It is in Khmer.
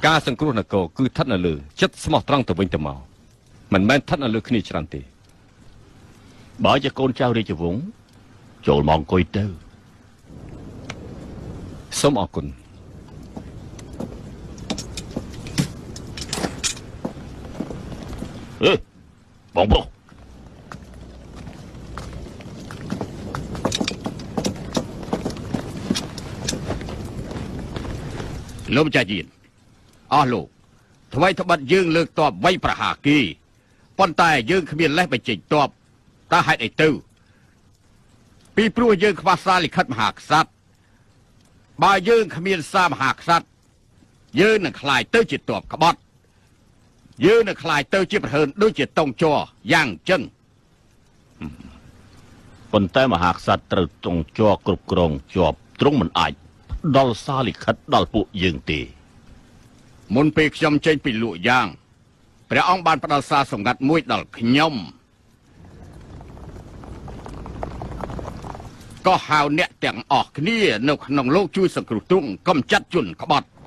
ការសង្គ្រោះនគរគឺស្ថិតនៅលើចិត្តស្មោះត្រង់ទៅវិញទៅមកមិនមែនស្ថិតនៅលើគ្នាច្រើនទេបើជាកូនចៅរាជវង្សចូលមកអង្គុយទៅសូមអរគុណបងប្រុសលោកម្ចាស់យានអស់លោកថ្មីត្បិតយើងលើកតបវៃប្រហាគីប៉ុន្តែយើងគ្មានលេសបញ្ចេញតបតើហេតុអីទៅពីព្រោះយើងខ្វះសារលិខិតមហាក្សត្របើយើងគ្មានសារមហាក្សត្រយើងនឹងខ្លាយទៅជាតបក្បត់យើងនឹងខ្លាយទៅជាប្រហើនដូចជាតុងជ័រយ៉ាងចឹងប៉ុន្តែមហាក្សត្រត្រូវតុងជ័រគ្រប់គ្រងជាប់ទ្រង់មិនអាចដល់សារលិខិតដល់ពួកយើងទេមុនពេលខ្ញុំចេញពីលក់យ៉ាងព្រះអង្គបានផ្ដល់សារសម្ងាត់មួយដល់ខ្ញុំក៏ហៅអ្នកទាំងអស់គ្នានៅក្នុងលោកជួយសង្គ្រោះទ្រង់កំចាត់ជនក្បត់